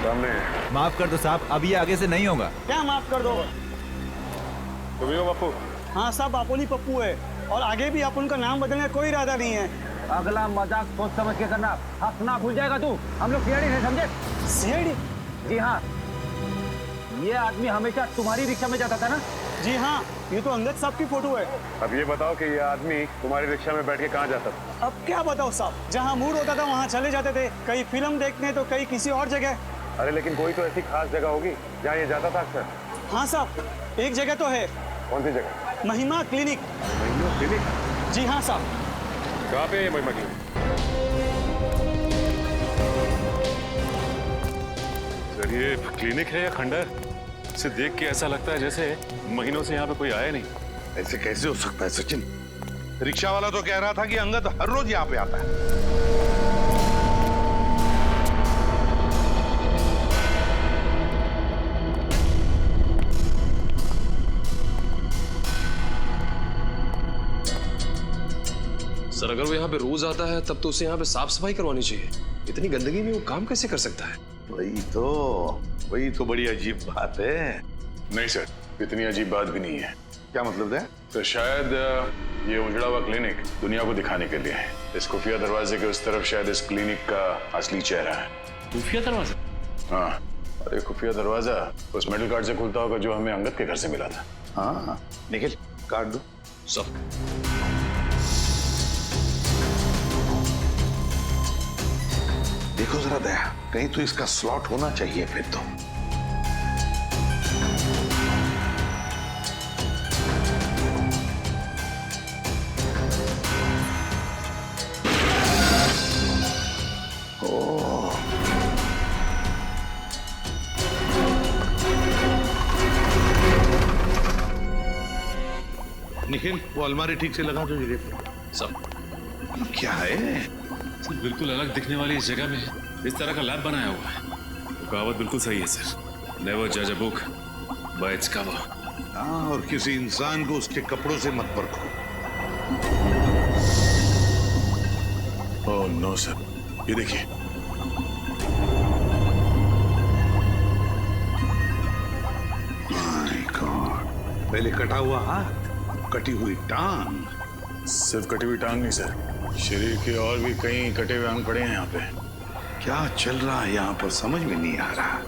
सामने। माफ कर दो साहब, अब ये आगे से नहीं होगा। क्या माफ कर दो? तुम ही हो बापू? हाँ साहब, बापोली पप्पू है और आगे भी आप उनका नाम बदलने का कोई इरादा नहीं है। अगला मजाक सोच समझ के करना, हंसना भूल जाएगा तू। हम लोग सीआईडी है, समझे? सीआईडी? जी हाँ, ये आदमी हमेशा तुम्हारी रिक्शा में जाता था ना? जी हाँ, ये तो अंगद साहब की फोटो है। अब ये बताओ कि ये आदमी तुम्हारी रिक्शा में बैठ के कहाँ जाता था? अब क्या बताओ साहब, जहाँ मूड होता था वहाँ चले जाते थे, कहीं फिल्म देखने तो कहीं किसी और जगह। अरे लेकिन कोई तो ऐसी खास जगह होगी जहाँ ये जाता था अक्सर। हाँ साहब, एक जगह तो है। कौन सी जगह? महिमा क्लिनिक। महिमा क्लिनिक? जी हाँ साहब। कहाँ पे है महिमा क्लिनिक? सर ये क्लिनिक है या खंडर? इसे देख के ऐसा लगता है जैसे महीनों से यहाँ पे कोई आया नहीं। ऐसे कैसे हो सकता है सचिन? रिक्शा वाला तो कह रहा था कि अंगद हर रोज यहाँ पे आता है। सर अगर वो यहाँ पे रोज आता है तब तो उसे यहाँ पे साफ सफाई करवानी चाहिए। इतनी गंदगी में वो काम कैसे कर सकता है? वही तो बड़ी अजीब बात है। नहीं सर, इतनी अजीब बात भी नहीं है। क्या मतलब है? तो शायद ये उजड़ा हुआ क्लिनिक दुनिया को दिखाने के लिए है। इस खुफिया दरवाजे के उस तरफ शायद इस क्लिनिक का असली चेहरा है। खुफिया दरवाजा? हाँ, अरे खुफिया दरवाजा उस मेटल कार्ड से खुलता होगा जो हमें अंगद के घर से मिला था। हाँ, निखिल काट दो। सब देखो जरा दया, कहीं तो इसका स्लॉट होना चाहिए फिर तो। निखिल, वो अलमारी ठीक से लगा दो जगह पे। सब क्या है? सर बिल्कुल अलग दिखने वाली इस जगह में इस तरह का लैब बनाया हुआ है। तो कहावत बिल्कुल सही है सर, नेवर जज a book by its cover. हाँ, और किसी इंसान को उसके कपड़ों से मत परखो। ओह नो सर, ये देखिए। माय गॉड, पहले कटा हुआ हाथ, कटी हुई टांग। सिर्फ कटी हुई टांग नहीं सर, शरीर के और भी कई कटे हुए अंग पड़े हैं यहाँ पे। क्या चल रहा है यहाँ पर समझ में नहीं आ रहा।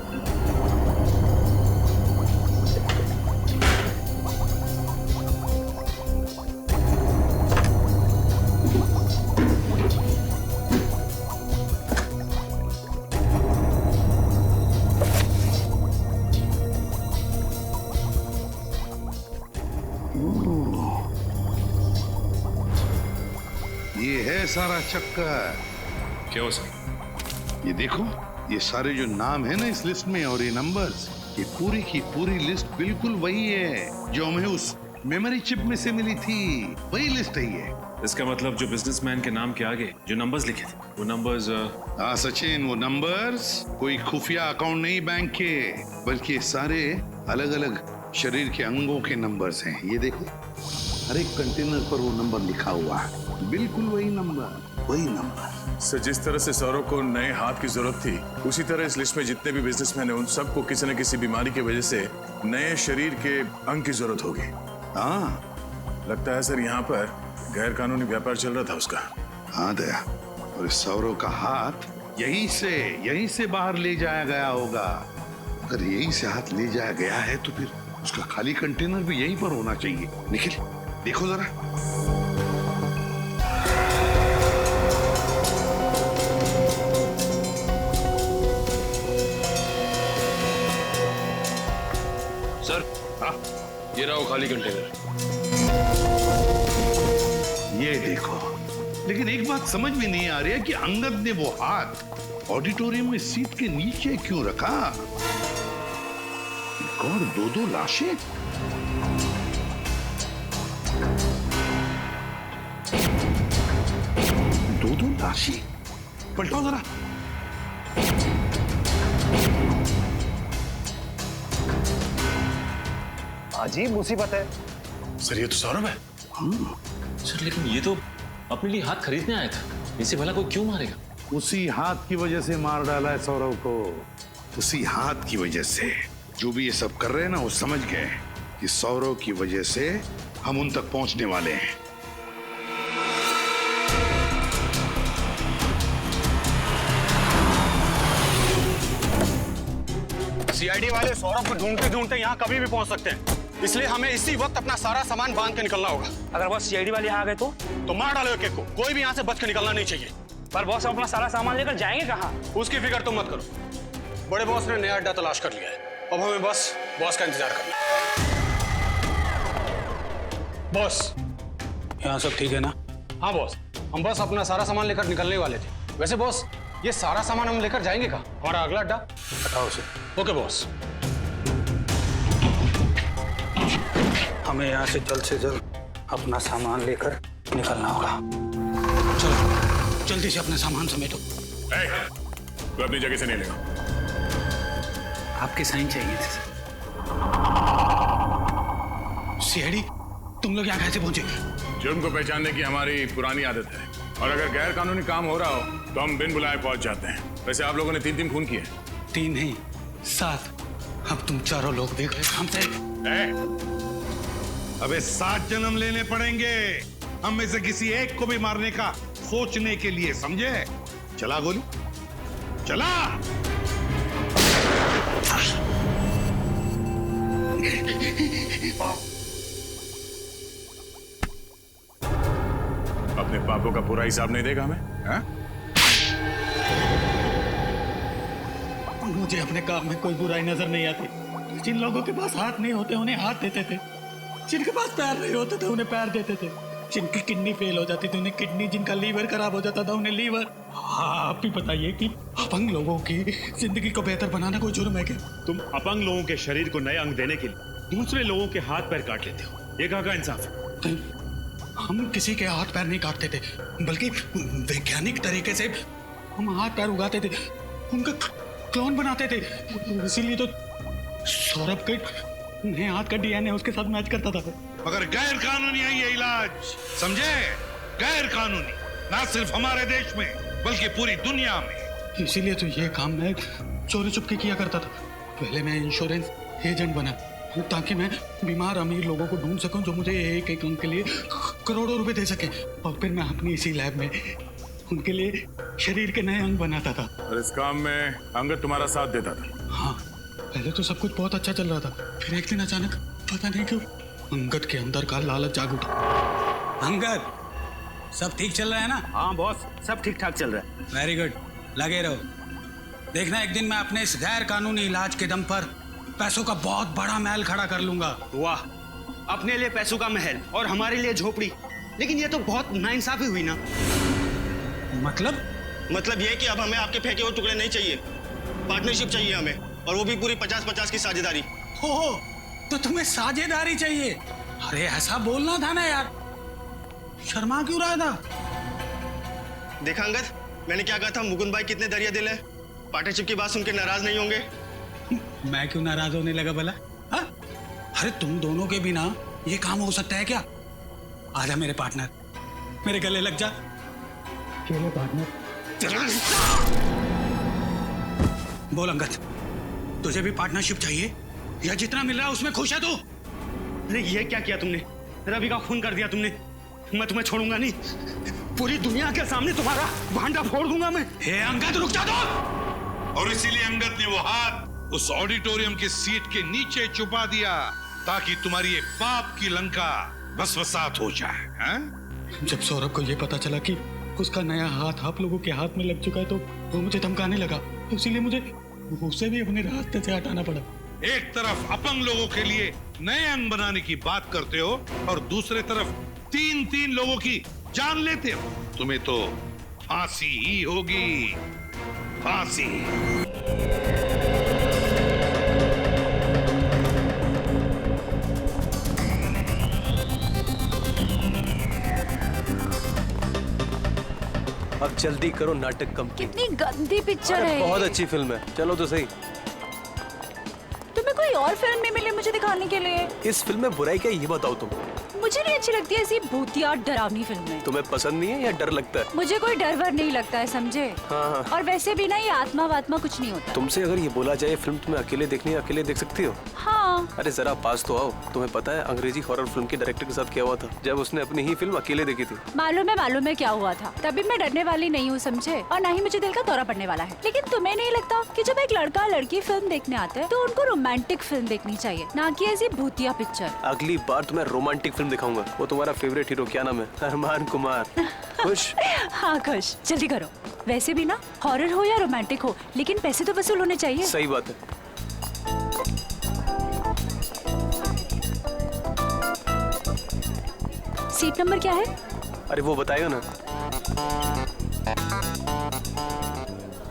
ये है सारा चक्कर। क्या हो सर? ये देखो, ये सारे जो नाम है ना इस लिस्ट में और ये नंबर्स, ये पूरी की पूरी लिस्ट बिल्कुल वही है जो हमें उस मेमोरी चिप में से मिली थी। वही लिस्ट है ये। इसका मतलब जो बिजनेसमैन के नाम के आगे जो नंबर्स लिखे थे वो नंबर्स। हाँ सचिन, वो नंबर्स कोई खुफिया अकाउंट नहीं बैंक के, बल्कि ये सारे अलग अलग शरीर के अंगों के नंबर्स हैं। ये देखो, हर एक कंटेनर पर वो नंबर लिखा हुआ है, बिल्कुल वही नंबर, वही नंबर। सर जिस तरह से सौरव को नए हाथ की जरूरत थी, उसी तरह इस लिस्ट में जितने भी बिजनेसमैन हैं उन सबको किसी न किसी बीमारी की वजह से नए शरीर के अंग की जरूरत होगी। हाँ, लगता है सर यहाँ पर गैर कानूनी व्यापार चल रहा था उसका। हाँ दया, और इस सौरव का हाथ यहीं से बाहर ले जाया गया होगा। अगर यहीं से हाथ ले जाया गया है तो फिर उसका खाली कंटेनर भी यहीं पर होना चाहिए। निखिल, देखो जरा। सर, हाँ, ये रहा वो खाली कंटेनर। ये देखो, लेकिन एक बात समझ में नहीं आ रही है कि अंगद ने वो हाथ ऑडिटोरियम में सीट के नीचे क्यों रखा? एक और दो लाशें। दो लाशें, पलटो जरा। अजीब मुसीबत है। सर ये तो सौरभ है। सर लेकिन ये तो अपने लिए हाथ खरीदने आया था, इसे भला कोई क्यों मारेगा? उसी हाथ की वजह से मार डाला है सौरव को। उसी हाथ की वजह से जो भी ये सब कर रहे हैं ना, वो समझ गए कि सौरव की वजह से हम उन तक पहुंचने वाले हैं। सीआईडी वाले सौरभ को ढूंढते ढूंढते यहाँ कभी भी पहुंच सकते हैं, इसलिए हमें इसी वक्त अपना सारा सामान बांध के निकलना होगा। अगर बॉस सीआईडी वाले यहाँ आ गए तो मार डालो एक एक को, कोई भी यहाँ से बच के निकलना नहीं चाहिए। पर बॉस हम अपना सारा सामान लेकर जाएंगे कहाँ? उसकी फिक्र तुम मत करो, बड़े बॉस ने नया अड्डा तलाश कर लिया है, अब हमें बस बॉस का इंतजार करना है। बॉस, यहाँ सब ठीक है ना? हाँ बॉस, हम बस अपना सारा सामान लेकर निकलने वाले थे। वैसे बॉस, ये सारा सामान हम लेकर जाएंगे कहाँ? हमारा अगला अड्डा? हटाओ उसे। Okay boss. हमें यहाँ से जल्द अपना सामान लेकर निकलना होगा। चलो जल्दी से अपना सामान समेटो। तू अपनी जगह से नहीं लेगा। आपके साइन चाहिए थे। सीआईडी, तुम लोग यहाँ कैसे पहुंचे? जुर्म को पहचानने की हमारी पुरानी आदत है, और अगर गैर कानूनी काम हो रहा हो तो हम बिन बुलाए पहुंच जाते हैं। वैसे आप लोगों ने 3 खून किए। 3 नहीं 7। अब तुम चारों लोग देख रहे हमसे। अबे 7 जन्म लेने पड़ेंगे हम में से किसी एक को भी मारने का सोचने के लिए, समझे? चला गोली, चला। अपने पापों का पूरा हिसाब नहीं देगा हमें? हाँ? मुझे अपने काम में कोई बुराई नजर नहीं आती। जिन लोगों के पास हाथ नहीं होते उन्हें हाथ देते थे, जिनके पास पैर नहीं होते थे उन्हें पैर देते थे, जिनकी किडनी फेल हो जाती थी उन्हें किडनी, जिनका लीवर खराब हो जाता था उन्हें लीवर। हाँ, आप भी बताइए कि अपंग लोगों की जिंदगी को बेहतर बनाना कोई जुर्म है क्या? तुम अपंग लोगों के शरीर को नए अंग देने के लिए दूसरे लोगों के हाथ पैर काट लेते हो, ये कहाँ का इंसाफ है? हम किसी के हाथ पैर नहीं काटते थे, बल्कि वैज्ञानिक तरीके से हम हाथ पैर उगाते थे, उनका क्लोन बनाते थे। इसीलिए तो सौरभ के नए हाथ का डीएनए उसके साथ मैच करता था। मगर गैर कानूनी है ये इलाज, समझे? गैर कानूनी, ना सिर्फ हमारे देश में बल्कि पूरी दुनिया में। इसीलिए तो ये काम मैं चोरी चुपके किया करता था। पहले मैं इंश्योरेंस एजेंट बना ताकि मैं बीमार अमीर लोगों को ढूंढ सकूं जो मुझे एक एक अंक के लिए करोड़ों रुपए दे सके, और फिर मैं अपनी इसी लैब में उनके लिए शरीर के नए अंग बनाता था। और इस काम में अंगद तुम्हारा साथ देता था? हाँ, पहले तो सब कुछ बहुत अच्छा चल रहा था, फिर एक दिन अचानक पता नहीं क्यों अंगद के अंदर का लालच जाग उठा। अंगद, सब ठीक चल रहा है ना? हाँ बॉस, सब ठीक ठाक चल रहा है। वेरी गुड, लगे रहो। देखना एक दिन मैं अपने इस गैर कानूनी इलाज के दम पर पैसों का बहुत बड़ा महल खड़ा कर लूंगा। वाह, अपने लिए पैसों का महल और हमारे लिए झोपड़ी। लेकिन ये तो बहुत नाइंसाफी हुई ना। मतलब ये कि अब हमें आपके फेंके हुए टुकड़े नहीं चाहिए, पार्टनरशिप चाहिए हमें, और वो भी पूरी 50-50 की साझेदारी। हो, तो तुम्हें साझेदारी चाहिए? अरे ऐसा बोलना था ना यार, शर्मा क्यों रहा था? देखा अंगद, मैंने क्या कहा था? मुकुंद भाई कितने दरिया दिल है। पार्टनरशिप की बात सुनकर नाराज नहीं होंगे? मैं क्यों नाराज होने लगा भला? हाँ? अरे तुम दोनों के बिना ये काम हो सकता है क्या? आजा मेरे पार्टनर, मेरे गले लग जा। चलो पार्टनर। बोल अंगद, तुझे भी पार्टनरशिप चाहिए या जितना मिल रहा है उसमें खुश है तू? अरे ये क्या किया तुमने? रवि का खून कर दिया तुमने। मैं तुम्हें छोड़ूंगा नहीं, पूरी दुनिया के सामने तुम्हारा भांडा फोड़ दूंगा मैं। हे अंगद, रुक जा दो। और इसीलिए अंगद ने वो हाथ उस ऑडिटोरियम की सीट के नीचे छुपा दिया ताकि तुम्हारी ये पाप की लंका भस्मसात हो जाए। हैं? जब सौरभ को ये पता चला कि उसका नया हाथ आप लोगों के हाथ में लग चुका है तो वो मुझे धमकाने लगा, इसीलिए मुझे उसे भी अपने रास्ते से हटाना पड़ा। एक तरफ अपंग लोगों के लिए नए अंग बनाने की बात करते हो और दूसरे तरफ 3 लोगों की जान लेते हो। तुम्हें तो फांसी ही होगी, फांसी। अब जल्दी करो, नाटक कंप्लीट। कितनी गंदी पिक्चर है। बहुत अच्छी फिल्म है, चलो तो सही। तुम्हें कोई कोई और फिल्म नहीं मिली मुझे दिखाने के लिए? इस फिल्म में बुराई क्या है ये बताओ तुम। मुझे नहीं अच्छी लगती ऐसी भूतिया डरावनी फिल्में। तुम्हें पसंद नहीं है या डर लगता है? मुझे कोई डर वर नहीं लगता है, समझे? हाँ। और वैसे भी ना ये आत्मा वात्मा कुछ नहीं होता। तुमसे अगर ये बोला जाए फिल्म तुम्हें अकेले देखनी है, अकेले देख सकती हो? हाँ। अरे जरा पास तो आओ। तुम्हें पता है अंग्रेजी हॉरर फिल्म के डायरेक्टर के साथ क्या हुआ था जब उसने अपनी ही फिल्म अकेले देखी थी? मालूम है क्या हुआ था। तभी मैं डरने वाली नहीं हूँ, समझे? और ना ही मुझे दिल का दौरा पड़ने वाला है। लेकिन तुम्हें नहीं लगता कि जब एक लड़का लड़की फिल्म देखने आते हैं तो उनको रोमांटिक फिल्म देखनी चाहिए, ना कि ऐसी भूतिया पिक्चर? अगली बार तुम्हें रोमांटिक फिल्म दिखाऊंगा। वो तुम्हारा फेवरेट हीरो क्या नाम है? अरमान कुमार। खुश? हाँ खुश। जल्दी करो। वैसे भी ना हॉरर हो या रोमांटिक हो, लेकिन पैसे तो वसूल होने चाहिए। सही बात है। सीट नंबर क्या है? अरे वो बताएगा ना।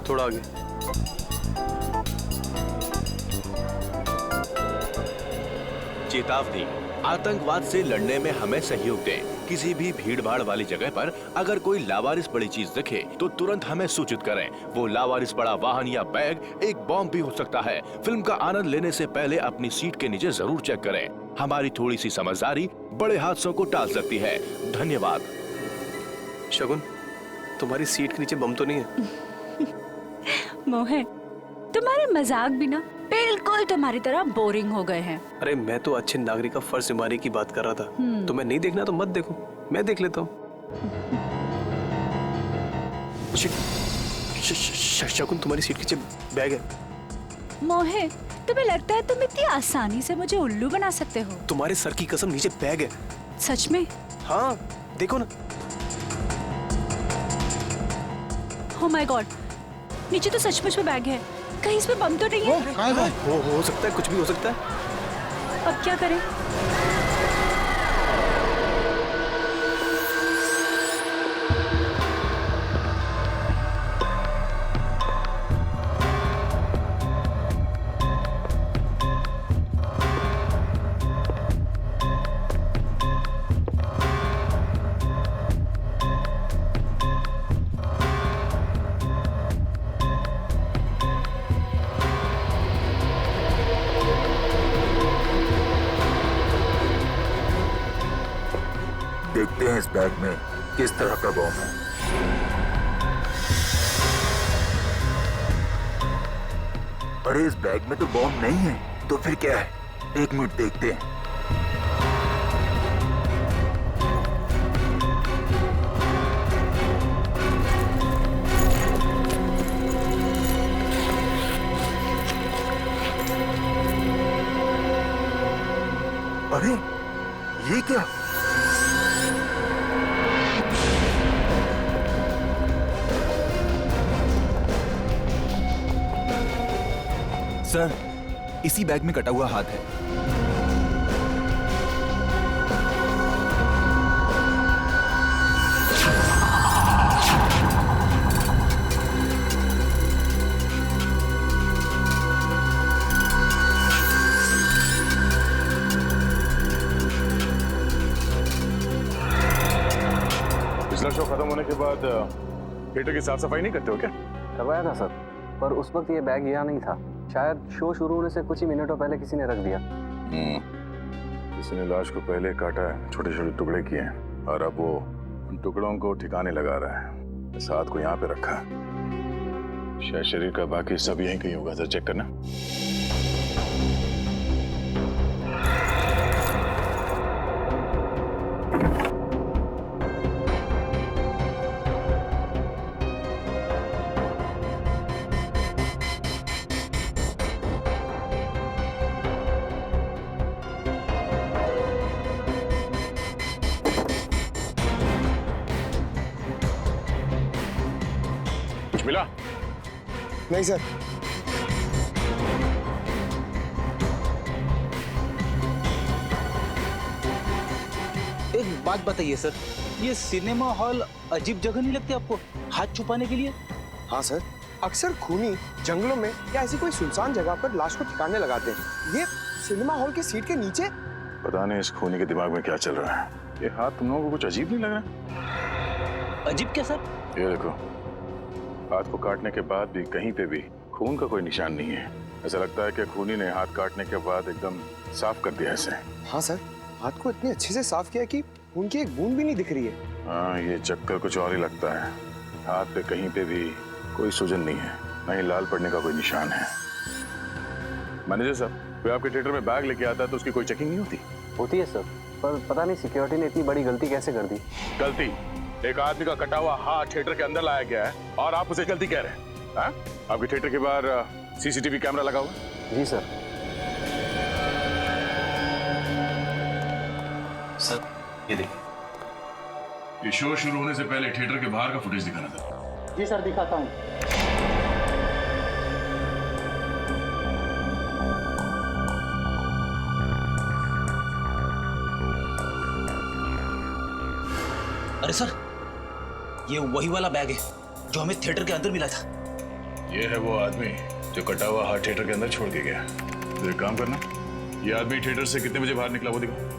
थोड़ा आगे। चेतावनी, आतंकवाद से लड़ने में हमें सहयोग दें। किसी भी भीड़ भाड़ वाली जगह पर अगर कोई लावारिस बड़ी चीज दिखे तो तुरंत हमें सूचित करें। वो लावारिस बड़ा वाहन या बैग एक बॉम्ब भी हो सकता है। फिल्म का आनंद लेने से पहले अपनी सीट के नीचे जरूर चेक करें। हमारी थोड़ी सी समझदारी बड़े हादसों को टाल सकती है। धन्यवाद। शगुन, तुम्हारी सीट के नीचे बम तो नहीं है? मोहे, तुम्हारे मजाक भी ना बिल्कुल तुम्हारी तरह बोरिंग हो गए हैं। अरे मैं तो अच्छे नागरिक का फर्ज निभाने की बात कर रहा था। तुम्हें नहीं देखना तो मत देखो, मैं देख लेता हूँ। शगुन, तुम्हारी सीट के नीचे बैग है। मोहे, तुम्हें लगता है तुम इतनी आसानी से मुझे उल्लू बना सकते हो? तुम्हारे सर की कसम, नीचे बैग है। सच में? हाँ, देखो ना। Oh my God, नीचे तो सचमुच में बैग है। कहीं इसमें बम तो नहीं है? हो सकता है, कुछ भी हो सकता है। अब क्या करें? देखते हैं इस बैग में किस तरह का बॉम्ब है। अरे इस बैग में तो बॉम्ब नहीं है, तो फिर क्या है? एक मिनट देखते हैं। अरे ये क्या? सर, इसी बैग में कटा हुआ हाथ है। पिछला शो खत्म होने के बाद थिएटर की साफ सफाई नहीं करते हो क्या? करवाया था सर, पर उस वक्त ये बैग यहाँ नहीं था। शायद शो शुरू होने से कुछ ही मिनटों पहले किसी ने रख दिया। किसी ने लाश को पहले काटा है, छोटे छोटे टुकड़े किए हैं और अब वो उन टुकड़ों को ठिकाने लगा रहा है। इस हाथ को यहाँ पे रखा है। शायद शरीर का बाकी हिस्सा भी यहीं कहीं होगा। जरा चेक करना। मिला? नहीं सर। एक बात बताइए सर, ये सिनेमा हॉल अजीब जगह नहीं लगती आपको हाथ छुपाने के लिए? हाँ सर, अक्सर खूनी जंगलों में या ऐसी कोई सुनसान जगह पर लाश को ठिकाने लगाते हैं। ये सिनेमा हॉल की सीट के नीचे? पता नहीं इस खूनी के दिमाग में क्या चल रहा है। ये हाथ तुम लोगों को कुछ अजीब नहीं लग रहा? अजीब क्या सर? ये देखो, हाथ को काटने के बाद भी कहीं पे भी खून का कोई निशान नहीं है। ऐसा लगता है कि खूनी ने हाथ काटने के बाद एकदम साफ कर दिया इसे। हाँ सर, हाथ को इतने अच्छे से साफ किया कि उनकी एक बूंद भी नहीं दिख रही है। हाँ, ये चक्कर कुछ और ही लगता है। हाथ पे कहीं पे भी कोई सूजन नहीं है, न ही लाल पड़ने का कोई निशान है। मैनेजर साहब, कोई आपके थिएटर में बैग लेके आता है तो उसकी कोई चेकिंग नहीं होती? होती है सर, पर पता नहीं सिक्योरिटी ने इतनी बड़ी गलती कैसे कर दी। गलती? एक आदमी का कटा हुआ हाथ थिएटर के अंदर लाया गया है और आप उसे गलती कह रहे हैं? हाँ? आपके थिएटर के बाहर सीसीटीवी कैमरा लगा हुआ? जी सर। सर ये देखिए। ये शो शुरू होने से पहले थिएटर के बाहर का फुटेज दिखाना था। जी सर, दिखाता हूँ। अरे सर, ये वही वाला बैग है जो हमें थिएटर के अंदर मिला था। ये है वो आदमी जो कटा हुआ हाथ थिएटर के अंदर छोड़ के गया। तो एक काम करना, ये आदमी थिएटर से कितने बजे बाहर निकला वो दिखाओ।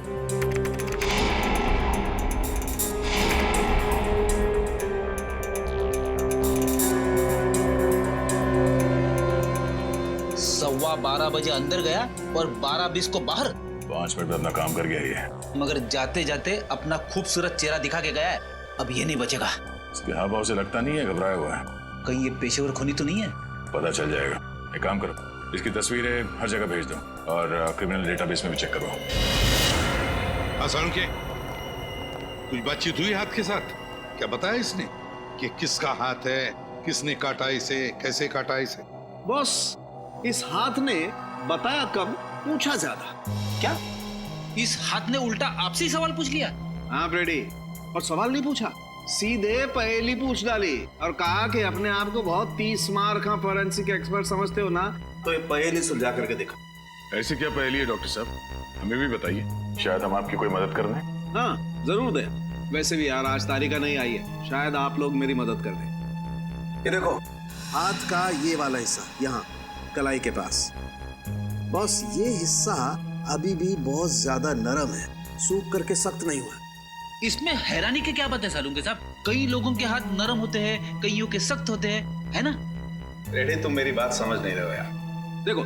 सवा 12 बजे अंदर गया और 12:20 को बाहर। 5 मिनट में अपना काम कर गया ये। मगर जाते जाते अपना खूबसूरत चेहरा दिखा के गया है। अब ये नहीं बचेगा। इसके हाव भाव से लगता नहीं है घबराया हुआ है। कहीं ये पेशेवर खूनी तो नहीं है? पता चल जाएगा। एक काम करो, इसकी तस्वीरें हर जगह भेज दो और क्रिमिनल डेटाबेस में भी चेक करो। आसान के कुछ बातचीत हुई हाथ के साथ? क्या बताया इसने कि किसका हाथ है, किसने काटा इसे, कैसे काटा इसे? बॉस, इस हाथ ने बताया कम, पूछा ज्यादा। क्या इस हाथ ने उल्टा आपसे ही सवाल पूछ लिया? हाँ फ्रेडी, और सवाल नहीं पूछा, सीधे पहेली पूछ डाली और कहा कि अपने आप को बहुत 30 मार का फोरेंसिक एक्सपर्ट समझते हो ना, तो ये पहेली सुलझा करके देखो। ऐसी क्या पहेली है डॉक्टर साहब, हमें भी बताइए, शायद हम आपकी कोई मदद कर दें। हाँ जरूर दे। वैसे भी यार आज तारीखा नहीं आई है, शायद आप लोग मेरी मदद कर दें। ये देखो, हाथ का ये वाला हिस्सा यहाँ कलाई के पास। बॉस, ये हिस्सा अभी भी बहुत ज्यादा नरम है, सूख करके सख्त नहीं हुआ। इसमें हैरानी की क्या बात है सालुंके साहब? कई लोगों के हाथ नरम होते हैं, कईयों के सख्त होते हैं, है ना? रेडी, तुम मेरी बात समझ नहीं रहे हो यार। देखो,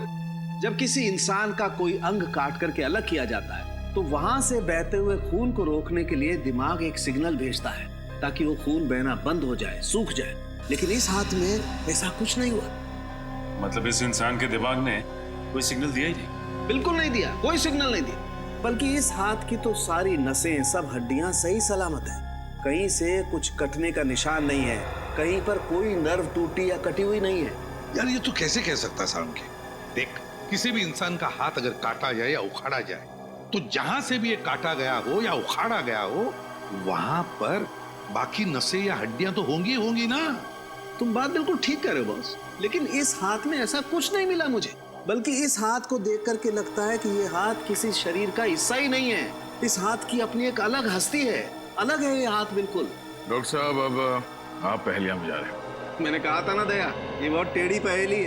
जब किसी इंसान का कोई अंग काट करके अलग किया जाता है तो वहां से बहते हुए खून को रोकने के लिए दिमाग एक सिग्नल भेजता है ताकि वो खून बहना बंद हो जाए, सूख जाए। लेकिन इस हाथ में ऐसा कुछ नहीं हुआ। मतलब इस इंसान के दिमाग ने कोई सिग्नल दिया ही नहीं? बिल्कुल नहीं दिया, कोई सिग्नल नहीं दिया। बल्कि इस हाथ की तो सारी नसें, सब हड्डियां सही सलामत है। कहीं से कुछ कटने का निशान नहीं है, कहीं पर कोई नर्व टूटी या कटी हुई नहीं है। यार ये तो कैसे कह सकता है सालुंके? देख, किसी भी इंसान का हाथ अगर काटा जाए या उखाड़ा जाए तो जहां से भी ये काटा गया हो या उखाड़ा गया हो वहां पर बाकी नसें या हड्डियां तो होंगी होंगी ना। तुम बात बिल्कुल ठीक कर रहे हो बॉस, लेकिन इस हाथ में ऐसा कुछ नहीं मिला मुझे। बल्कि इस हाथ को देख करके लगता है कि ये हाथ किसी शरीर का हिस्सा ही नहीं है। इस हाथ की अपनी एक अलग हस्ती है, अलग है ये हाथ बिल्कुल। डॉक्टर साहब, अब आप पहेलियां बुझा रहे हो। मैंने कहा था ना दया, ये बहुत टेढ़ी पहेली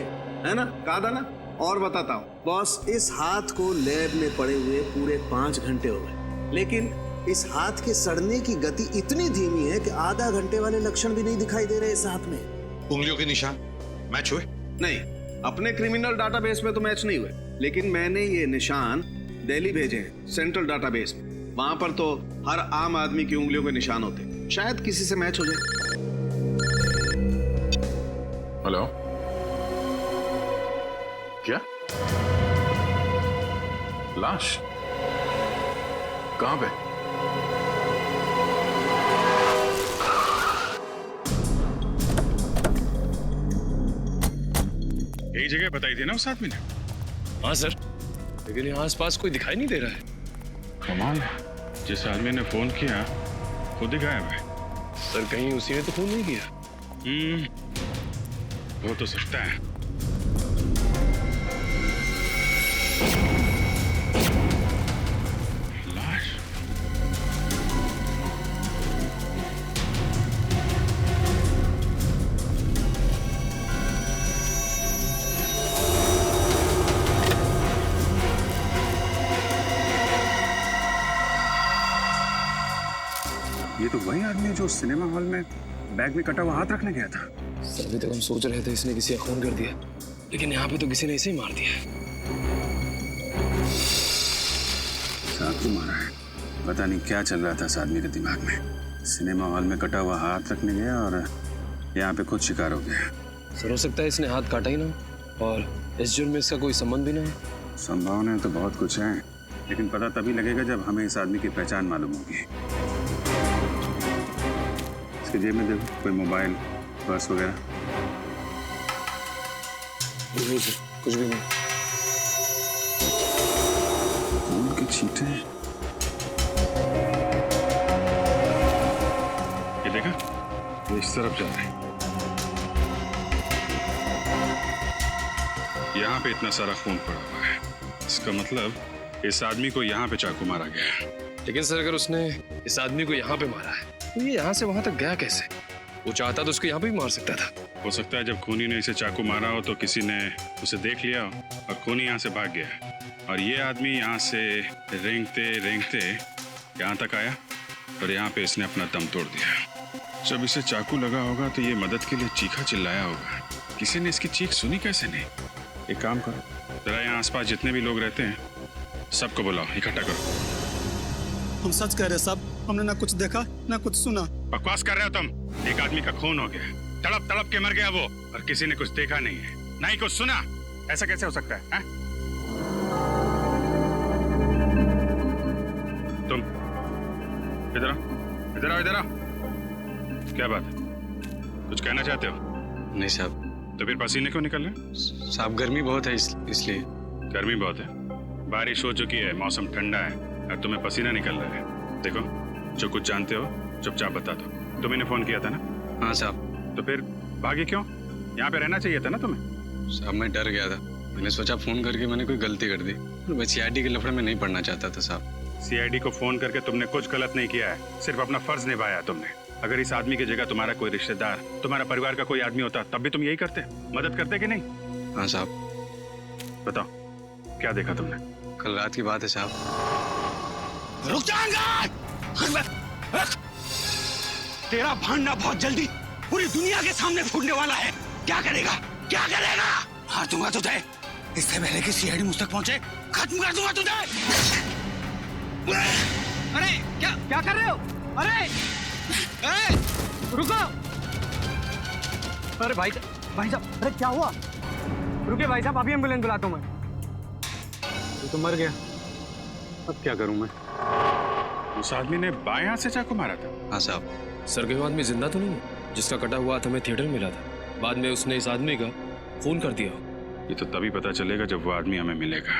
है ना? कहा था ना। और बताता हूँ बॉस, इस हाथ को लैब में पड़े हुए पूरे 5 घंटे हो गए, लेकिन इस हाथ के सड़ने की गति इतनी धीमी है कि आधा घंटे वाले लक्षण भी नहीं दिखाई दे रहे इस हाथ में। उंगलियों के निशान मैच हुए? नहीं, अपने क्रिमिनल डाटाबेस में तो मैच नहीं हुए, लेकिन मैंने ये निशान दिल्ली भेजे हैं सेंट्रल डाटाबेस में। वहां पर तो हर आम आदमी की उंगलियों के निशान होते हैं, शायद किसी से मैच हो जाए। हेलो, क्या लाश कहां पे? यही जगह बताई थी ना उस आदमी ने? हाँ सर, लेकिन यहाँ आसपास कोई दिखाई नहीं दे रहा है। कमाल, जिस आदमी ने फोन किया खुद ही गायब है। सर कहीं उसी ने तो फोन नहीं किया? हो तो सकता है। लाश? ये तो वही आदमी है जो सिनेमा हॉल में बैग में कटा हुआ हाथ रखने गया था। सर अभी तक हम सोच रहे थे इसने किसी का खून कर दिया, लेकिन यहाँ पे तो किसी ने इसे ही मार दिया। चाकू मारा है। पता नहीं क्या चल रहा था इस आदमी के दिमाग में। सिनेमा हॉल में कटा हुआ हाथ रखने गया और यहाँ पे खुद शिकार हो गया। सर हो सकता है इसने हाथ काटा ही ना और इस जुर्म में इसका कोई संबंध भी ना हो। संभावनाएं तो बहुत कुछ है, लेकिन पता तभी लगेगा जब हमें इस आदमी की पहचान मालूम होगी। इसके जेब में देखो, कोई मोबाइल, पर्स वगैरह? नहीं सर, कुछ भी नहीं। खून के छींटे। ये देखा, ये इस तरफ जा रहा है। यहाँ पे इतना सारा खून पड़ा हुआ है, इसका मतलब इस आदमी को यहाँ पे चाकू मारा गया है। लेकिन सर अगर उसने इस आदमी को यहाँ पे मारा है तो ये यहाँ से वहां तक गया कैसे? वो चाहता तो उसको यहाँ पे भी मार सकता था। हो सकता है जब खूनी ने इसे चाकू मारा हो तो किसी ने उसे देख लिया हो और खूनी यहाँ से भाग गया और ये आदमी यहाँ से रेंगते रेंगते यहाँ तक आया और यहाँ पे इसने अपना दम तोड़ दिया। जब इसे चाकू लगा होगा तो ये मदद के लिए चीखा चिल्लाया होगा। किसी ने इसकी चीख सुनी कैसे नहीं? एक काम करो, जरा यहाँ आसपास जितने भी लोग रहते हैं सबको बुलाओ, इकट्ठा करो। हम सच कह रहे साहब, हमने ना कुछ देखा ना कुछ सुना। बकवास कर रहे हो तुम। एक आदमी का खून हो गया, तड़प तड़प के मर गया वो, और किसी ने कुछ देखा नहीं है, ना ही कुछ सुना। ऐसा कैसे हो सकता है? तुम इधर आओ, इधर आओ, इधर आओ। क्या बात है, कुछ कहना चाहते हो? नहीं साहब। तो फिर पसीने क्यों निकल रहे? साहब गर्मी बहुत है इसलिए। गर्मी बहुत है? बारिश हो चुकी है, मौसम ठंडा है और तुम्हें पसीना निकल रहा है। देखो, जो कुछ जानते हो चुपचाप बता दो। तुम्हें फोन किया था ना? हाँ साहब। तो फिर भागे क्यों? यहाँ पे रहना चाहिए था ना तुम्हें। साहब मैं डर गया था, मैंने सोचा फोन करके मैंने कोई गलती कर दी। मैं सीआईडी के लफड़े में नहीं पड़ना चाहता था साहब। सीआईडी को फोन करके तुमने कुछ गलत नहीं किया है, सिर्फ अपना फर्ज निभाया तुमने। अगर इस आदमी की जगह तुम्हारा कोई रिश्तेदार, तुम्हारा परिवार का कोई आदमी होता तब भी तुम यही करते, मदद करते कि नहीं? हाँ साहब। बताओ क्या देखा तुमने? कल रात की बात है साहब। रुक जाएंगे। तेरा भांडा बहुत जल्दी पूरी दुनिया के सामने फूटने वाला है। क्या करेगा, क्या करेगा? मार दूंगा तुझे, इससे पहले कि सीआईडी मुझ तक पहुंचे खत्म कर दूंगा तुझे। अरे क्या कर रहे हो? अरे रुको। अरे भाई साहब, अरे क्या हुआ? रुके भाई साहब, अभी एम्बुलेंस बुलाता हूँ मैं। वो तो मर गया, अब क्या करूं मैं? उस आदमी ने बाएं हाथ से चाकू मारा था। हाँ साहब। सर के आदमी जिंदा तो नहीं है जिसका कटा हुआ हाथ हमें थिएटर में मिला था? बाद में उसने इस आदमी का खून कर दिया। ये तो तभी पता चलेगा जब वो आदमी हमें मिलेगा।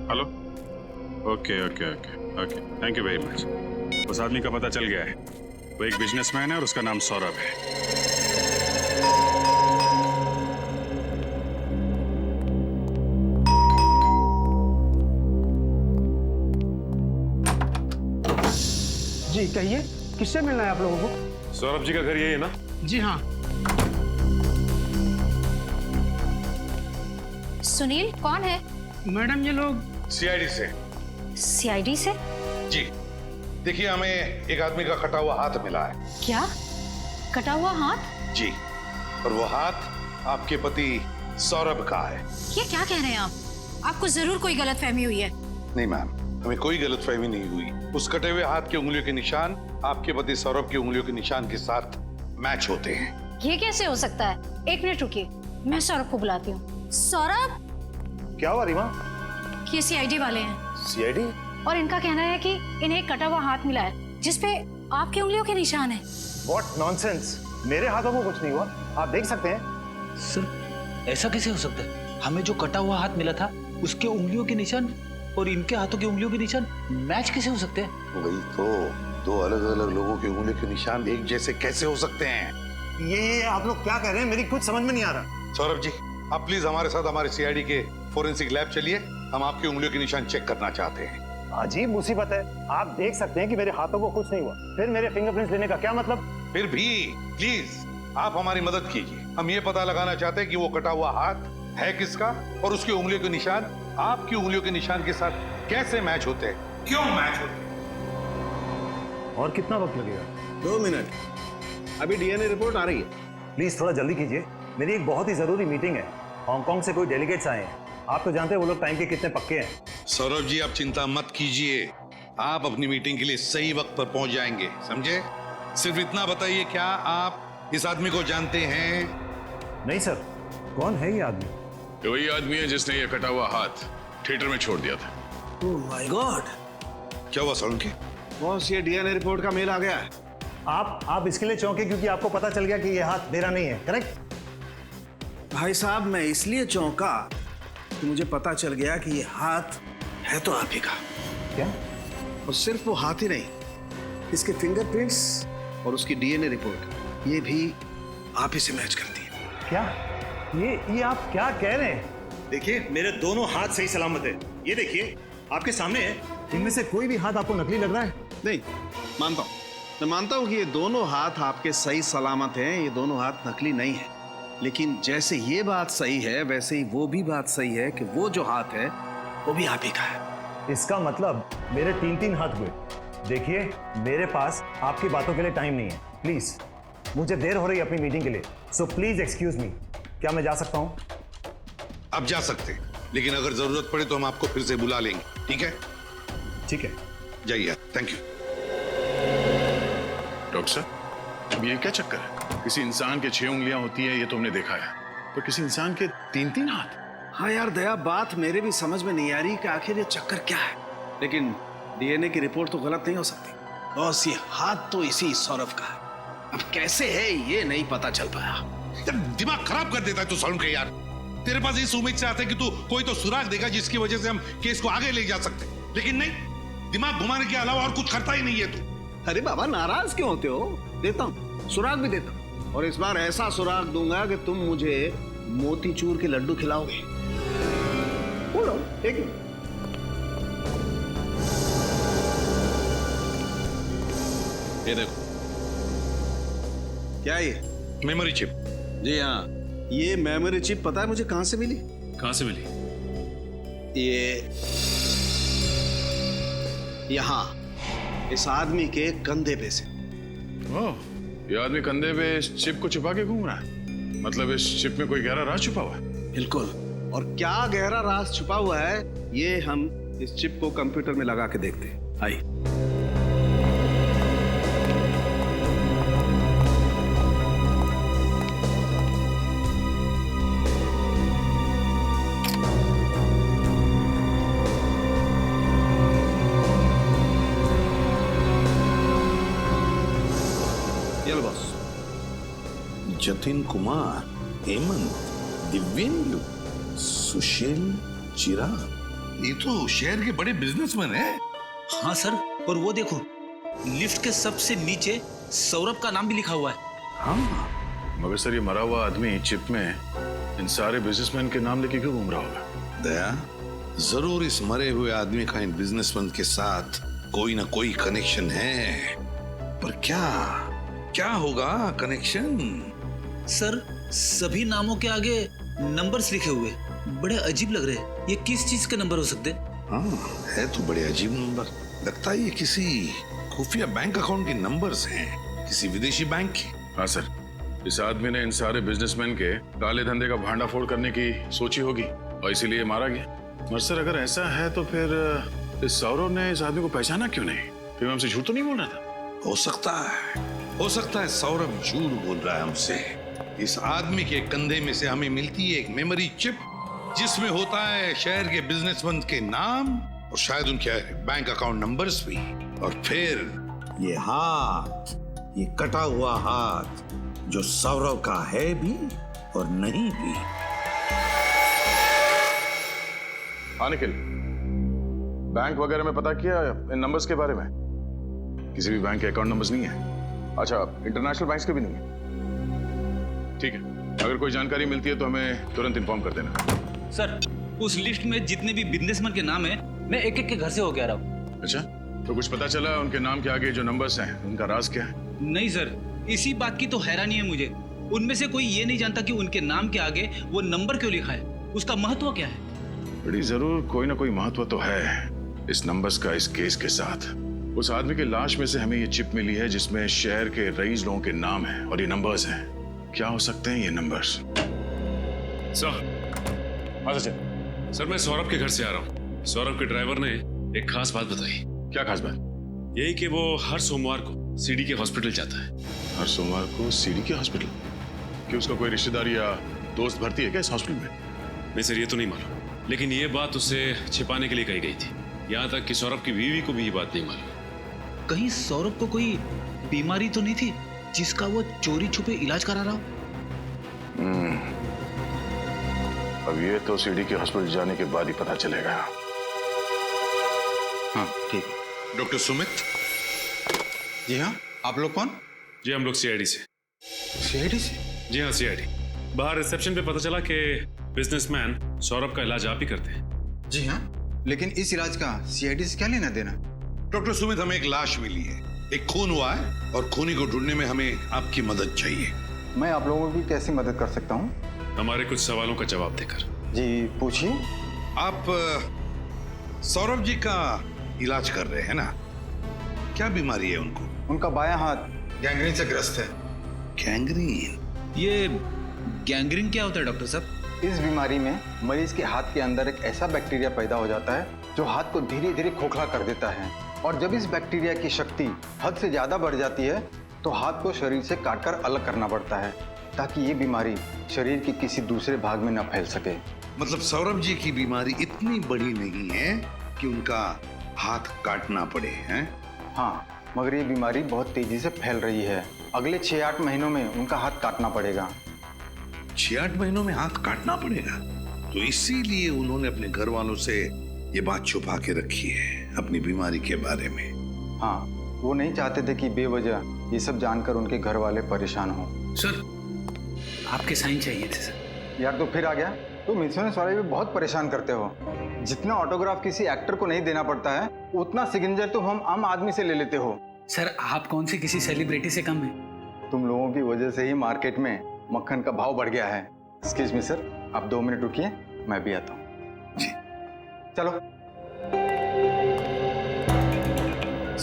Hello, okay okay okay okay, thank you very much. उस आदमी का पता चल गया है, वो एक बिजनेसमैन है और उसका नाम सौरभ है। जी कहिए, किससे मिलना है आप लोगों को? सौरभ जी का घर यही है ना? जी हाँ। सुनील कौन है? मैडम ये लोग सीआईडी से। सीआईडी से? जी देखिए, हमें एक आदमी का कटा हुआ हाथ मिला है। क्या कटा हुआ हाथ? जी, और वो हाथ आपके पति सौरभ का है। ये क्या कह रहे हैं आप? आपको जरूर कोई गलतफहमी हुई है। नहीं मैम, हमें कोई गलतफहमी नहीं हुई। उस कटे हुए हाथ के उंगलियों के निशान आपके पति सौरभ की उंगलियों के निशान के साथ मैच होते हैं। ये कैसे हो सकता है? एक मिनट रुकिए, मैं सौरभ को बुलाती हूँ। सौरभ! क्या हुआ रीमा? ये सीआईडी वाले हैं। सीआईडी? और इनका कहना है कि इन्हें एक कटा हुआ हाथ मिला है जिसपे आपकी उंगलियों के निशान है। What nonsense! मेरे हाथों को कुछ नहीं हुआ, आप देख सकते हैं। सर ऐसा कैसे हो सकता है? हमें जो कटा हुआ हाथ मिला था उसके उंगलियों के निशान और इनके हाथों की उंगलियों के निशान मैच कैसे हो सकते हैं? वही तो, दो अलग अलग लोगों की उंगलियों के निशान एक जैसे कैसे हो सकते हैं? ये आप लोग क्या कह रहे हैं? मेरी कुछ समझ में नहीं आ रहा। सौरभ जी, आप प्लीज हमारे साथ हमारे सीआईडी के फोरेंसिक लैब चलिए, हम आपकी उंगलियों के निशान चेक करना चाहते हैं। अजीब मुसीबत है, आप देख सकते हैं कि मेरे हाथों को कुछ नहीं हुआ, फिर मेरे फिंगरप्रिंट्स लेने का क्या मतलब? फिर भी प्लीज आप हमारी मदद कीजिए, हम ये पता लगाना चाहते हैं कि वो कटा हुआ हाथ है किसका और उसकी उंगलियों के निशान आपकी उंगलियों के निशान के साथ कैसे मैच होते हैं, क्यों मैच होते हैं? और कितना वक्त लगेगा? 2 मिनट, अभी डीएनए रिपोर्ट आ रही है। प्लीज थोड़ा जल्दी कीजिए, मेरी एक बहुत ही जरूरी मीटिंग है। हांगकांग से कोई डेलीगेट्स आए हैं, आप तो जानते हैं वो लोग टाइम के कितने पक्के हैं। सौरभ जी, आप चिंता मत कीजिए, आप अपनी मीटिंग के लिए सही वक्त पर पहुंच जाएंगे, समझे? सिर्फ इतना बताइए, क्या आप इस आदमी को जानते हैं? नहीं सर, कौन है ये आदमी? ये वही आदमी है जिसने ये कटा हुआ हाथ थिएटर में छोड़ दिया था। ओह माय गॉड, क्या हुआ सोलंकी? बॉस, ये डीएनए रिपोर्ट का मेल आ गया है। आप इसके लिए चौंके क्योंकि आपको पता चल गया कि ये हाथ मेरा नहीं है, करेक्ट? भाई साहब, मैं इसलिए चौंका कि मुझे पता चल गया कि ये हाथ है तो आप ही का। क्या? और सिर्फ वो हाथ ही नहीं, इसके फिंगरप्रिंट्स और उसकी डीएनए रिपोर्ट, ये भी आप ही से मैच करती है। क्या? ये आप क्या कह रहे हैं? देखिए, मेरे दोनों हाथ सही सलामत है, ये देखिए आपके सामने है। इनमें से कोई भी हाथ आपको नकली लग रहा है? नहीं, मानता हूं, मैं मानता हूं कि ये दोनों हाथ आपके सही सलामत हैं, ये दोनों हाथ नकली नहीं है। लेकिन जैसे ये बात सही है, वैसे ही वो भी बात सही है कि वो जो हाथ है वो भी आप ही का है। इसका मतलब मेरे 3 हाथ हुए। देखिए, मेरे पास आपकी बातों के लिए टाइम नहीं है, प्लीज। मुझे देर हो रही है अपनी मीटिंग के लिए, सो प्लीज एक्सक्यूज मी। क्या मैं जा सकता हूं? आप जा सकते हैं, लेकिन अगर जरूरत पड़े तो हम आपको फिर से बुला लेंगे, ठीक है? ठीक है, जाइए, थैंक यू। डॉक्टर साहब, अब ये क्या चक्कर है? किसी इंसान के 6 उंगलियां होती है, ये तो हमने देखा है, तो किसी इंसान के 3 हाथ? हाँ यार दया, बात मेरे भी समझ में नहीं आ रही कि आखिर ये चक्कर क्या है। लेकिन डीएनए की रिपोर्ट तो गलत नहीं हो सकती। बॉस, ये हाथ तो इसी सौरभ का है। अब कैसे है ये नहीं पता चल पाया। दिमाग खराब कर देता है तू सौरभ के यार। तेरे पास इस उम्मीद से आते हैं कि तू कोई तो सुराग देगा जिसकी वजह से हम केस को आगे ले जा सकते, लेकिन नहीं, दिमाग घुमाने के अलावा और कुछ करता ही नहीं है तू। अरे बाबा, नाराज क्यों होते हो? देता हूँ, सुराग भी देता हूँ, और इस बार ऐसा सुराग दूंगा कि तुम मुझे मोतीचूर के लड्डू खिलाओगे। बोलो, एक मिनट। ये देखो, क्या ये? Memory chip. जी हाँ, ये मेमोरी चिप पता है मुझे कहां से मिली? कहां से मिली? ये यहाँ इस आदमी के कंधे पे से। ओह, ये आदमी कंधे पे इस चिप को छुपा के घूम रहा है। मतलब इस चिप में कोई गहरा राज छुपा हुआ है। बिल्कुल, और क्या गहरा राज छुपा हुआ है ये हम इस चिप को कंप्यूटर में लगा के देखते हैं। आइए। जतिन कुमार, हेमंत, दिव्येंदु, सुशील, चिराग, ये तो शहर के बड़े बिजनेसमैन हैं। हाँ सर, और वो देखो, लिफ्ट के सबसे नीचे सौरभ का नाम भी लिखा हुआ है। हाँ, मगर सर ये मरा हुआ आदमी चिप में इन सारे बिजनेसमैन के नाम लेके क्यों घूम रहा होगा? दया, जरूर इस मरे हुए आदमी का इन बिजनेसमैन के साथ कोई ना कोई कनेक्शन है, पर क्या होगा कनेक्शन? सर, सभी नामों के आगे नंबर्स लिखे हुए, बड़े अजीब लग रहे हैं। ये किस चीज के नंबर हो सकते हैं? हाँ, है तो बड़े अजीब नंबर। लगता है ये किसी खुफिया बैंक अकाउंट के नंबर्स हैं, किसी विदेशी बैंक के। हाँ सर, इस आदमी ने इन सारे बिजनेसमैन के काले धंधे का भांडाफोड़ करने की सोची होगी और इसीलिए मारा गया। और सर अगर ऐसा है तो फिर इस सौरभ ने इस आदमी को पहचाना क्यों नहीं? फिर हमसे झूठ तो नहीं बोल रहा था? हो सकता है सौरभ झूठ बोल रहा है हमसे। इस आदमी के कंधे में से हमें मिलती है एक मेमोरी चिप जिसमें होता है शहर के बिजनेसमैन के नाम और शायद उनके बैंक अकाउंट नंबर्स भी। और फिर ये हाथ, ये कटा हुआ हाथ जो सौरभ का है भी और नहीं भी। हाँ निखिल, बैंक वगैरह में पता किया इन नंबर्स के बारे में? किसी भी बैंक के अकाउंट नंबर्स नहीं है। अच्छा, इंटरनेशनल बैंक्स के भी नहीं है? ठीक है, अगर कोई जानकारी मिलती है तो हमें तुरंत इन्फॉर्म कर देना। सर, उस लिस्ट में जितने भी बिजनेसमैन के नाम है, मैं एक एक के घर से होके आ रहा हूँ। अच्छा, तो कुछ पता चला उनके नाम के आगे जो नंबर्स हैं उनका राज क्या है? नहीं सर, इसी बात की तो हैरानी है मुझे। उनमें से कोई ये नहीं जानता कि उनके नाम के आगे वो नंबर क्यों लिखा है, उसका महत्व क्या है। बड़ी जरूर कोई ना कोई महत्व तो है इस नंबर्स का इस केस के साथ। उस आदमी की लाश में से हमें ये चिप मिली है जिसमें शहर के रईस लोगों के नाम है और ये नंबर्स हैं। क्या हो सकते हैं ये नंबर्स? सर, हाँ सचिन। सर मैं सौरभ के घर से आ रहा हूँ। सौरभ के ड्राइवर ने एक खास बात बताई। क्या खास बात? यही कि वो हर सोमवार को सीडी के हॉस्पिटल जाता है। हर सोमवार को सीडी के हॉस्पिटल? कि उसका कोई रिश्तेदार या दोस्त भर्ती है क्या इस हॉस्पिटल में? नहीं सर, ये तो नहीं मालूम, लेकिन ये बात उसे छिपाने के लिए कही गई थी। यहाँ तक कि सौरभ की बीवी को भी ये बात नहीं मालूम। कहीं सौरभ को कोई बीमारी तो नहीं थी जिसका वो चोरी छुपे इलाज करा रहा हो? अब ये तो सीडी के हॉस्पिटल जाने के बाद ही पता चलेगा। हाँ ठीक। डॉक्टर सुमित? जी हाँ, आप लोग कौन? जी हम लोग सीआईडी से। सीआईडी से? जी हाँ सीआईडी। बाहर रिसेप्शन पे पता चला कि बिजनेसमैन सौरभ का इलाज आप ही करते हैं। जी हाँ, लेकिन इस इलाज का सीआईडी से क्या लेना देना? डॉक्टर सुमित, हमें एक लाश मिली है, एक खून हुआ है और खूनी को ढूंढने में हमें आपकी मदद चाहिए। मैं आप लोगों की कैसे मदद कर सकता हूँ? हमारे कुछ सवालों का जवाब देकर। जी पूछिए। आप सौरभ जी का इलाज कर रहे हैं ना? क्या बीमारी है उनको? उनका बायां हाथ गैंग्रीन से ग्रस्त है। गैंग्रीन? ये गैंग्रीन क्या होता है डॉक्टर साहब? इस बीमारी में मरीज के हाथ के अंदर एक ऐसा बैक्टीरिया पैदा हो जाता है जो हाथ को धीरे धीरे खोखला कर देता है, और जब इस बैक्टीरिया की शक्ति हद से ज्यादा बढ़ जाती है तो हाथ को शरीर से काटकर अलग करना पड़ता है ताकि ये बीमारी शरीर के किसी दूसरे भाग में न फैल सके। मतलब सौरभ जी की बीमारी इतनी बड़ी नहीं है कि उनका हाथ काटना पड़े, हैं? हाँ, मगर ये बीमारी बहुत तेजी से फैल रही है। अगले 6-8 महीनों में उनका हाथ काटना पड़ेगा। 6-8 महीनों में हाथ काटना पड़ेगा? तो इसीलिए उन्होंने अपने घर वालों से ये बात छुपा के रखी है अपनी बीमारी के बारे में। हाँ, वो नहीं चाहते थे कि बेवजह ये सब जानकर उनके घर वाले परेशान हो। सर, आपके साइन चाहिए थे सर। यार तो फिर आ गया। तुम इंश्योरेंस वाले भी बहुत परेशान करते हो। जितना ऑटोग्राफ किसी एक्टर को नहीं देना पड़ता है उतना सिग्नेचर तो हम आम आदमी से ले लेते हो। सर, आप कौन से किसी सेलिब्रिटी से कम है? तुम लोगों की वजह से ही मार्केट में मक्खन का भाव बढ़ गया है। एक्सक्यूज मी सर, आप 2 मिनट रुकिए, मैं भी आता हूँ। जी चलो।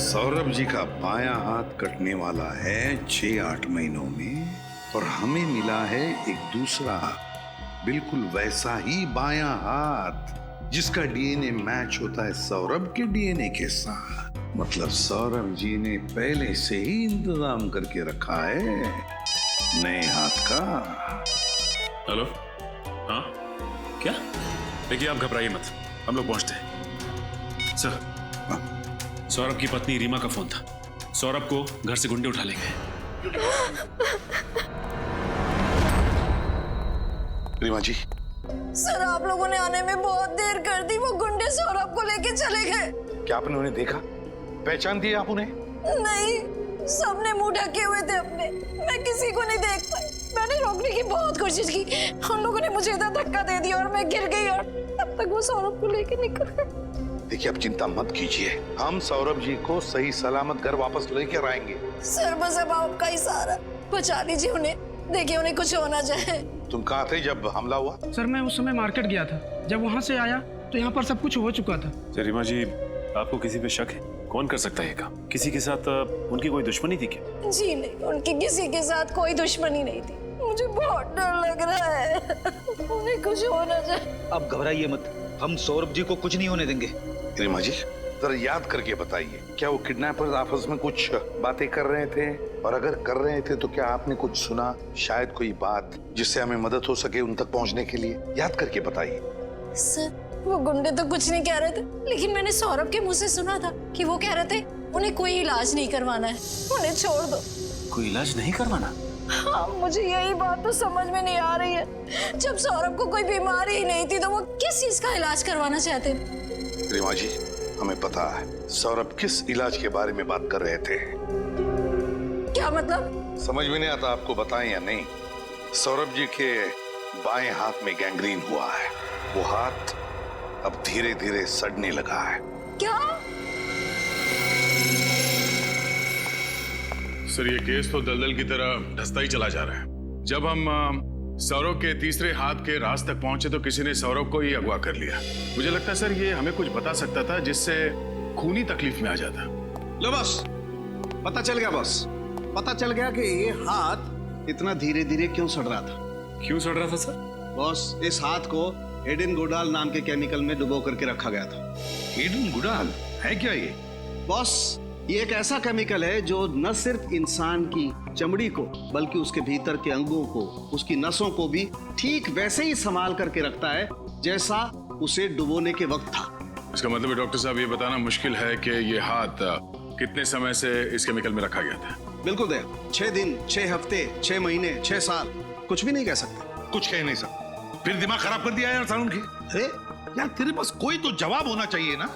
सौरभ जी का बायां हाथ कटने वाला है 6-8 महीनों में, और हमें मिला है एक दूसरा बिल्कुल वैसा ही बायां हाथ जिसका डीएनए मैच होता है सौरभ के डीएनए के साथ। मतलब सौरभ जी ने पहले से ही इंतजाम करके रखा है नए हाथ का। हेलो? हाँ क्या? देखिए आप घबराइए मत, हम लोग पहुंचते हैं। सर, सौरभ की पत्नी रीमा का फोन था। सौरभ को घर से गुंडे उठा ले गए। रीमा जी। सर, आप लोगों ने आने में बहुत देर कर दी। वो गुंडे सौरभ को लेके चले गए। क्या आपने उन्हें देखा? पहचान दिया आप उन्हें? नहीं, सबने मुंह ढके हुए थे अपने। मैं किसी को नहीं देख पाई। मैंने रोकने की बहुत कोशिश की, उन लोगों ने मुझे इधर धक्का दे दिया और मैं गिर गई, और तब तक वो सौरभ को लेके निकल गए। देखिए, आप चिंता मत कीजिए, हम सौरभ जी को सही सलामत घर वापस लेकर आएंगे। सर, बस अब आपका ही सहारा, बचा लीजिए उन्हें। देखिए उन्हें कुछ होना जाए। तुम कहाँ थे जब हमला हुआ? सर, मैं उस समय मार्केट गया था। जब वहाँ से आया तो यहाँ पर सब कुछ हो चुका था। रीमा जी, आपको किसी पे शक है? कौन कर सकता है ये काम? किसी के साथ उनकी कोई दुश्मनी थी क्या? जी नहीं, उनकी किसी के साथ कोई दुश्मनी नहीं थी। मुझे बहुत डर लग रहा है, उन्हें कुछ होना जाए। अब घबराइए मत, हम सौरभ जी को कुछ नहीं होने देंगे। रीमा जी, जरा याद करके बताइए, क्या वो किडनैपर्स आपस में कुछ बातें कर रहे थे? और अगर कर रहे थे तो क्या आपने कुछ सुना? शायद कोई बात जिससे हमें मदद हो सके उन तक पहुंचने के लिए। याद करके बताइए। सर, वो गुंडे तो कुछ नहीं कह रहे थे, लेकिन मैंने सौरभ के मुंह से सुना था कि वो कह रहे थे उन्हें कोई इलाज नहीं करवाना है, उन्हें छोड़ दो। कोई इलाज नहीं करवाना? हाँ, मुझे यही बात तो समझ में नहीं आ रही है। जब सौरभ को कोई बीमारी ही नहीं थी तो वो किस चीज का इलाज करवाना चाहते? रीमा जी, हमें पता है सौरभ किस इलाज के बारे में बात कर रहे थे। क्या मतलब? समझ में नहीं आता आपको बताएं या नहीं? सौरभ जी के बाएं हाथ में गैंग्रीन हुआ है। वो हाथ अब धीरे धीरे सड़ने लगा है। क्या? सर, ये केस तो दलदल की तरह धंसता ही चला जा रहा है। जब हम सौरभ के तीसरे हाथ के राज तक पहुंचे तो किसी ने सौरभ को ही अगवा कर लिया। मुझे लगता है सर, ये हमें कुछ बता सकता था जिससे खूनी तकलीफ में आ जाता। लो बस, पता चल गया बस। पता चल गया कि ये हाथ इतना धीरे धीरे क्यों सड़ रहा था? क्यों सड़ रहा था सर? बॉस, इस हाथ को एडेन गुडाल नाम के केमिकल में डुबो करके रखा गया था। एडेन गुडाल है क्या ये? बॉस, ये एक ऐसा केमिकल है जो न सिर्फ इंसान की चमड़ी को बल्कि उसके भीतर के अंगों को, उसकी नसों को भी ठीक वैसे ही संभाल करके रखता है जैसा उसे डुबोने के वक्त था। इसका मतलब है डॉक्टर साहब, ये बताना मुश्किल है कि ये हाथ कितने समय से इस केमिकल में रखा गया था? बिल्कुल दया, 6 दिन, 6 हफ्ते, 6 महीने, 6 साल, कुछ भी नहीं कह सकते। कुछ कह नहीं सकते। फिर दिमाग खराब कर दिया यार सारुण की। अरे यार, तेरे पास कोई तो जवाब होना चाहिए ना।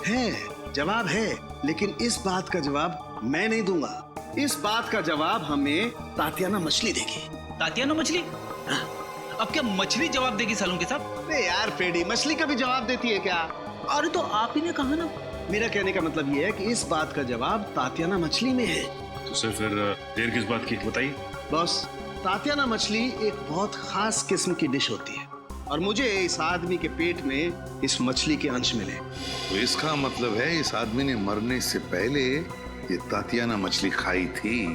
है, जवाब है, लेकिन इस बात का जवाब मैं नहीं दूंगा। इस बात का जवाब हमें तातियाना मछली देगी। तातियाना मछली? अब क्या मछली जवाब देगी सालुंके साहब? अरे यार पेडी, मछली का भी जवाब देती है क्या? अरे तो आप ही ने कहा ना। मेरा कहने का मतलब ये है कि इस बात का जवाब तातियाना मछली में है। तो सर फिर देर किस बात की, बताइए। बॉस, तातियाना मछली एक बहुत खास किस्म की डिश होती है और मुझे इस आदमी के पेट में इस मछली के अंश मिले। तो इसका मतलब है इस आदमी ने मरने से पहले ये तातियाना मछली खाई थी।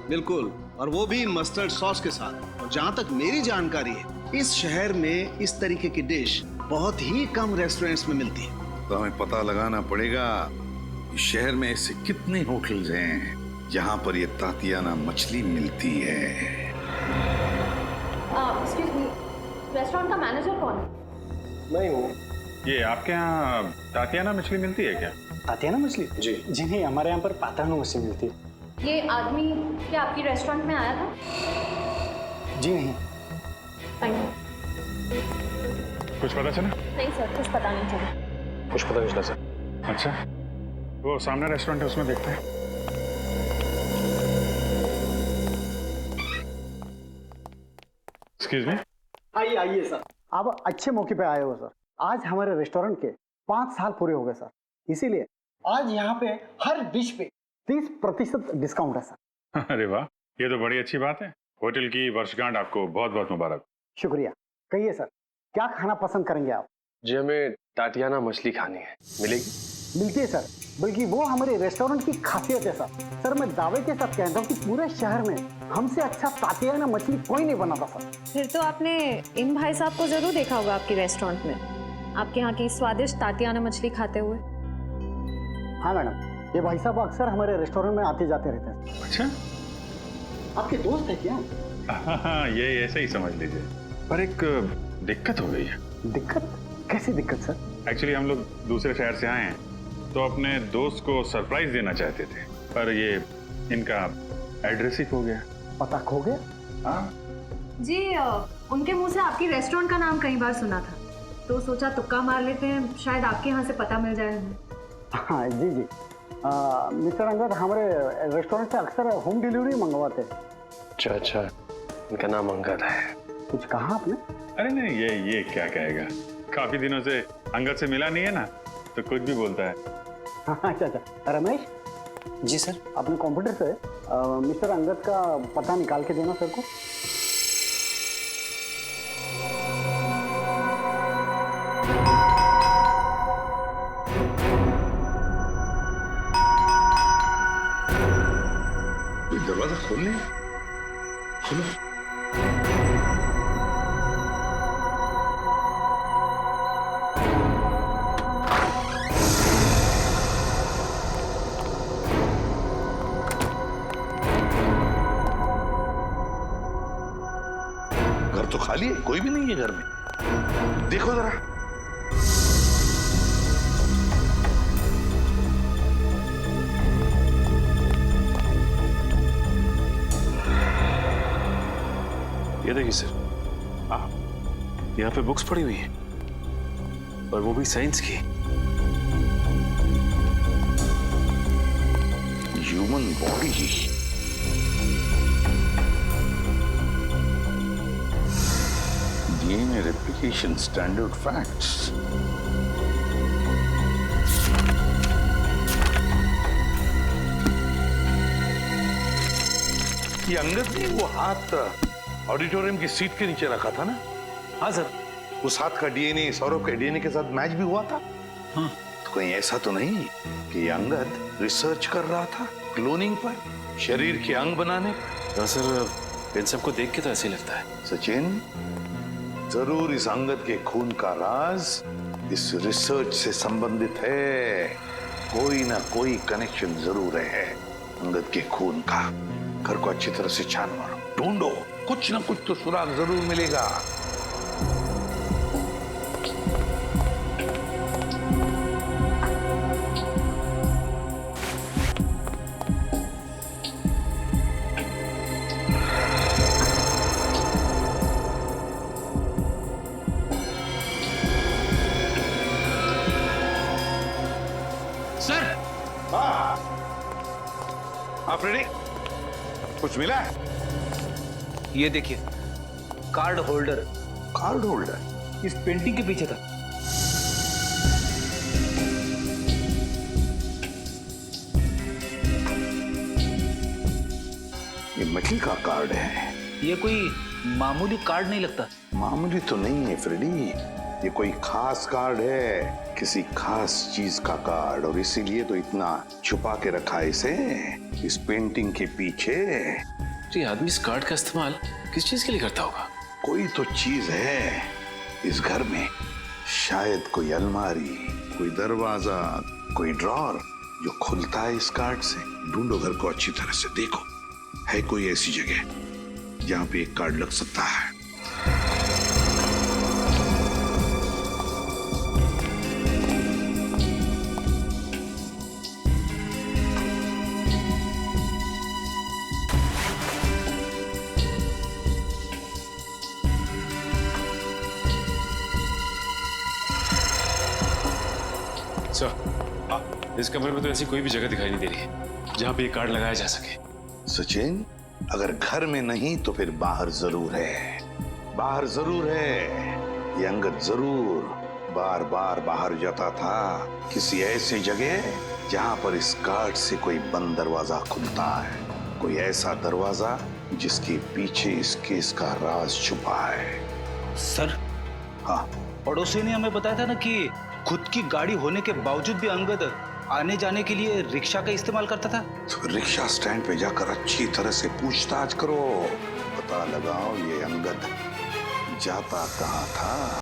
बिल्कुल, और वो भी मस्टर्ड सॉस के साथ। और जहाँ तक मेरी जानकारी है, इस शहर में इस तरीके की डिश बहुत ही कम रेस्टोरेंट्स में मिलती है। तो हमें पता लगाना पड़ेगा शहर में ऐसे कितने होटल्स हैं जहाँ पर ये तातियाना मछली मिलती है। एक्सक्यूज मी, रेस्टोरेंट का मैनेजर कौन है? मैं हूँ। ये आपके यहाँ तातियाना मछली मिलती है क्या? तातियाना मछली? जी जी नहीं, हमारे यहाँ पर पाताना मछली मिलती है। ये आदमी क्या आपकी रेस्टोरेंट में आया था? जी नहीं। Thank you. कुछ पता चला? नहीं सर, कुछ पता नहीं चला। कुछ पता नहीं चला सर। अच्छा, वो सामने रेस्टोरेंट है, उसमें देखते हैं। Excuse me. आइए आइए सर, आप अच्छे मौके पे आए हो सर। आज हमारे रेस्टोरेंट के 5 साल पूरे हो गए सर, इसीलिए आज यहाँ पे हर डिश पे 30% डिस्काउंट है सर। अरे वाह, ये तो बड़ी अच्छी बात है। होटल की वर्षगांठ आपको बहुत बहुत मुबारक। शुक्रिया। कहिए सर, क्या खाना पसंद करेंगे आप? जी, हमें तातियाना मछली खानी है। मिलेगी? मिलती है सर, बल्कि वो हमारे रेस्टोरेंट की खासियत है सर। सर मैं दावे के साथ कहता हूँ कि पूरे शहर में हमसे अच्छा तातियाना मछली कोई नहीं बनाता सर। फिर तो आपने इन भाई साहब को जरूर देखा होगा आपके रेस्टोरेंट में, आपके यहाँ की स्वादिष्ट तातियाना मछली खाते हुए। हाँ मैडम, ये भाई साहब अक्सर हमारे रेस्टोरेंट में आते जाते रहते हैं। अच्छा, आपके दोस्त है क्या? हाँ, ये ऐसे ही समझ लीजिए। पर एक दिक्कत हो गई है। दिक्कत? कैसी दिक्कत सर? एक्चुअली हम लोग दूसरे शहर से आए हैं, तो अपने दोस्त को सरप्राइज देना चाहते थे, पर ये इनका एड्रेस ही खो गया। पता खो गया? हाँ जी, उनके मुंह से आपकी रेस्टोरेंट का नाम कई बार सुना था, तो सोचा तुक्का मार लेते हैं, शायद आपके यहाँ से पता मिल जाए हमें। हाँ जी जी, मिस्टर अंगद हमारे रेस्टोरेंट से अक्सर होम डिलीवरी मंगवाते हैं। अच्छा अच्छा, इनका नाम अंगद है। कुछ कहा आपने? अरे नहीं, ये क्या कहेगा, काफी दिनों से अंगद से मिला नहीं है ना, तो कुछ भी बोलता है। अच्छा अच्छा, रमेश जी सर, अपने कंप्यूटर से मिस्टर अंगद का पता निकाल के देना सर को। दरवाजा खोलने खोलो। घर तो खाली है, कोई भी नहीं है घर में। देखो जरा। ये देखिए सर, यहाँ पे बुक्स पड़ी हुई हैं, और वो भी साइंस की। Human body, DNA replication standard facts. ये अंगद ने वो हाथ ऑडिटोरियम की सीट के नीचे रखा था ना? हाँ सर। उस हाथ का डीएनए सौरभ के डीएनए के साथ मैच भी हुआ था। हाँ। तो कहीं ऐसा तो नहीं कि अंगद रिसर्च कर रहा था क्लोनिंग पर, शरीर के अंग बनाने पर? सर, इन सबको देख के तो ऐसे ही लगता है। सचिन, जरूर इस अंगद के खून का राज इस रिसर्च से संबंधित है। कोई ना कोई कनेक्शन जरूर है अंगद के खून का। घर को अच्छी तरह से छान मारो, ढूंढो, कुछ ना कुछ तो सुराग जरूर मिलेगा। सर, आप रेडी? कुछ मिला है? ये देखिए, कार्ड होल्डर। कार्ड होल्डर इस पेंटिंग के पीछे था। ये मछली का कार्ड है। ये कोई मामूली कार्ड नहीं लगता। मामूली तो नहीं है फ्रेडी, ये कोई खास कार्ड है, किसी खास चीज का कार्ड, और इसीलिए तो इतना छुपा के रखा है इसे इस पेंटिंग के पीछे। तो ये आदमी इस कार्ड का इस्तेमाल किस चीज के लिए करता होगा? कोई तो चीज है इस घर में, शायद कोई अलमारी, कोई दरवाजा, कोई ड्रॉर जो खुलता है इस कार्ड से। ढूंढो घर को अच्छी तरह से, देखो है कोई ऐसी जगह जहां पे एक कार्ड लग सकता है। सर, इस कमरे में तो ऐसी कोई भी जगह दिखाई नहीं दे रही है जहां पे ये कार्ड लगाया जा सके। सचिन, अगर घर में नहीं तो फिर बाहर जरूर है, बाहर जरूर है। ये अंगद जरूर बार बार बाहर जाता था, किसी ऐसी जगह जहां पर इस कार्ड से कोई बंद दरवाजा खुलता है, कोई ऐसा दरवाजा जिसके पीछे इस केस का राज छुपा है। सर, हाँ, पड़ोसी ने हमें बताया था ना कि खुद की गाड़ी होने के बावजूद भी अंगद आने जाने के लिए रिक्शा का इस्तेमाल करता था। तो रिक्शा स्टैंड पे जाकर अच्छी तरह से पूछताछ करो, पता लगाओ ये अंगद जाता कहाँ था।